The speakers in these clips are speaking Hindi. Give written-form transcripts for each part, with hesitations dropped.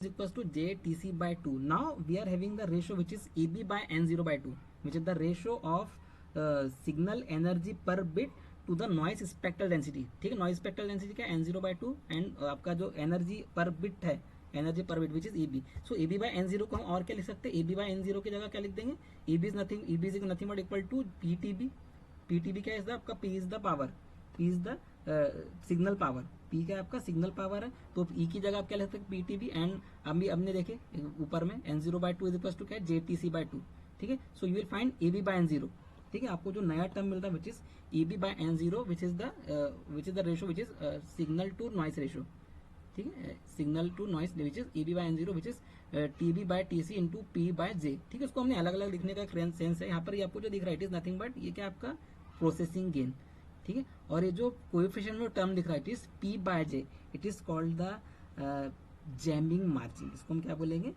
is equals to JTC by 2. Now we are having the ratio which is EB by N0 by 2, which is the ratio of signal energy per bit to the noise spectral density. ठीक है, noise spectral density क्या N0 by 2 एंड आपका जो energy per bit है, energy per bit which is EB. So EB by N0 को हम और क्या लिख सकते हैं, EB by N0 की जगह क्या लिख देंगे, EB is nothing but equal to PTB. PTB क्या है आपका, P is the power, P is the signal power, P क्या है आपका सिग्नल पावर है, तो E की जगह आप क्या लिख सकते हैं PTB एंड अभी हमने देखे ऊपर में N0 by 2 is equal to क्या है JTC by 2. ठीक है, सो you will find AB by N0. ठीक है, आपको जो नया टर्म मिलता है which is EB by N0 which is the ratio which is signal to noise ratio. ठीक है, signal to noise which is EB by N0 which is TB by TC into P by J. ठीक है, उसको हमने अलग अलग लिखने का एक सेंस है. यहाँ पर ये आपको जो दिख रहा है इट इज नथिंग बट ये क्या आपका प्रोसेसिंग गेन. ठीक है, और ये जो कोएफिशिएंट में टर्म लिख रहा है it is P by J, it is called the jamming margin. इसको हम क्या बोलेंगे,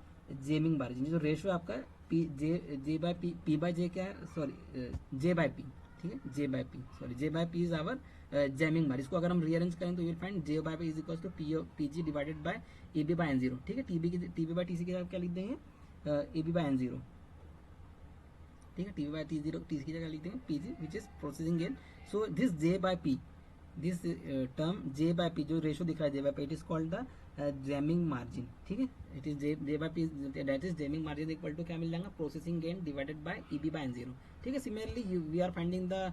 जैमिंग मार्जिन. जो रेशियो आपका P by J क्या है, सॉरी J by P. ठीक है, J by P, sorry J by P is our jamming margin. इसको अगर हम रीअरेंज करें तो you will find J by P is equal to PG divided by EB by N0. ठीक है, TB by TC की जगह क्या लिख देंगे, EB by N0. ठीक है, TB by TC की जगह लिख देंगे PG which is processing gain. So this J by P, this term J by P जो रेशियो दिख रहा है J by P, it is called the jamming margin. ठीक है, it is J by P that is jamming margin equal to क्या मिल जाएगा, processing gain divided by EB by N0. ठीक है, similarly we are finding the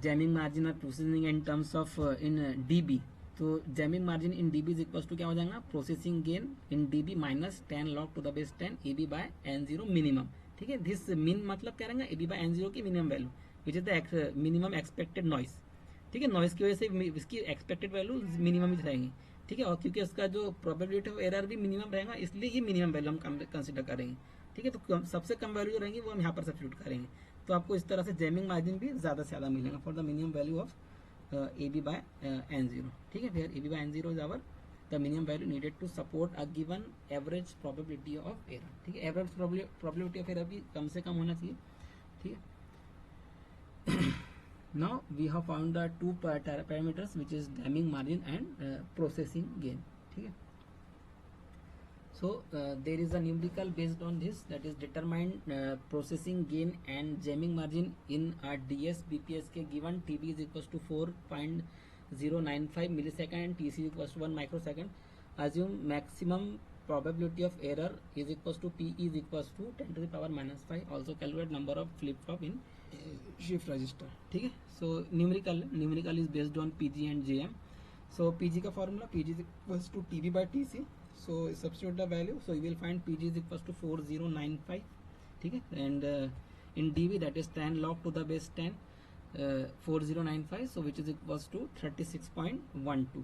jamming margin और processing in terms of in DB. तो jamming margin in DB is equal to क्या हो जाएगा, processing gain in DB minus 10 log to the base 10 EB by N0 minimum. ठीक है, दिस मिन मतलब क्या रहेगा, EB by N0 की minimum value which is the minimum expected noise. ठीक है, नॉइस की वजह से इसकी एक्सपेक्टेड वैल्यू मिनिमम ही रहेंगी. ठीक है, और क्योंकि उसका जो प्रोबेबिलिटी ऑफ एरर भी मिनिमम रहेगा इसलिए ये मिनिमम वैल्यू हम कंसिडर करेंगे. ठीक है, तो सबसे कम वैल्यू जो रहेंगी वो हम यहाँ पर सब्स्टिट्यूट करेंगे. तो आपको इस तरह से जैमिंग मार्जिन भी ज़्यादा से ज़्यादा मिलेगा for the minimum value of EB by N0. ठीक है, फिर EB by N0 is our the minimum value needed to support a given average probability of error. ठीक है, एवरेज प्रोबेबिलिटी ऑफ एरर भी कम से कम होना चाहिए. ठीक है, now we have found the two parameters which is jamming margin and processing gain. ठीक है, so there is a numerical based on this, that is determine processing gain and jamming margin in a DS BPS के given TB is equals to 4.095 millisecond and TC is equals to 1 microsecond. Assume maximum probability of error is equals to P is equals to 10 to the power minus 5. Also calculate number of flip flop in shift register. ठीक है, so numerical is based on PG and JM. So PG का formula, PG is equals to TB by TC. So substitute the value, so you will find PG is equals to 4095. ठीक है, and in DB that is 10 log to the base 10 4095, so which is equals to 36.12.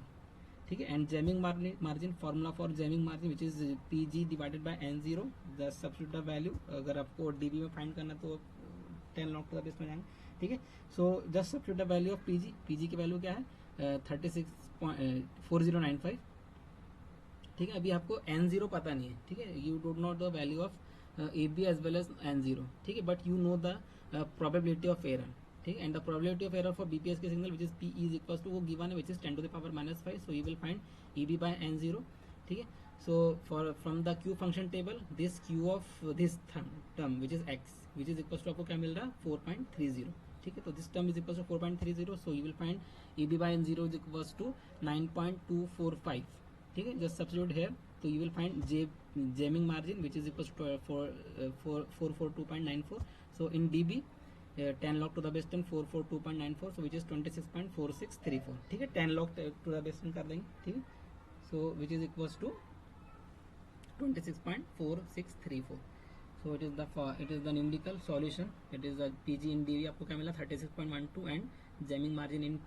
ठीक है, and jamming margin formula for jamming margin which is PG divided bye N0. The substitute the value, अगर आपको DB में फाइंड करना तो 10 log टू द बेस में जाएंगे. ठीक है, so just substitute the value of PG की वैल्यू क्या है 36.4095. ठीक है, अभी आपको N0 पता नहीं है. ठीक है, you don't know the value of AB as well as N0. ठीक है, but you know the probability of error. ठीक है, and the probability of error for BPS के signal which is P is equal to वो गिवन है which is 10 to the power minus 5. So you will find EB by N0. ठीक है, सो for from the Q function table this Q of this term which is X which is equal to आपको क्या मिल रहा है 4.30. ठीक है, तो this term is equal to 4.30. So you will find EB by N0 is equal to 9.245. ठीक है, जस्ट सब्स्टिट्यूट हेयर, तो you will find jamming margin which is equal to 442.94. So in DB 10 log to the base 10 442.94, so which is 26.4634. ठीक है, 10 log to the base 10 कर देंगे. ठीक है, so which is equals to 26.4634. so it is the numerical solution. It is the PG in DB आपको क्या मिला 36.12 and jamming margin in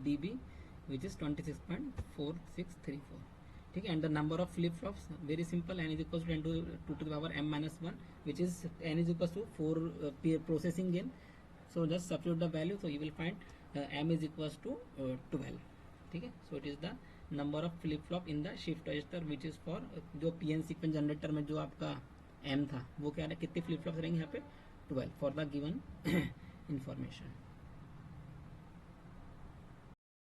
DB which is 26.4634. ठीक है, and the number of flip flops very simple, n is equal to 10 to the power m minus 1 which is n is equal to 4 processing gain. so just substitute the value, so you will find m is equals to 12. ठीक है, so it is the number of flip flop in the shift register which is for जो PN सीक्वेंस जनरेटर में जो आपका m था वो क्या है, कितने फ्लिप फ्लॉप्स रहेंगे यहाँ पे 12 फॉर द गिवन इंफॉर्मेशन.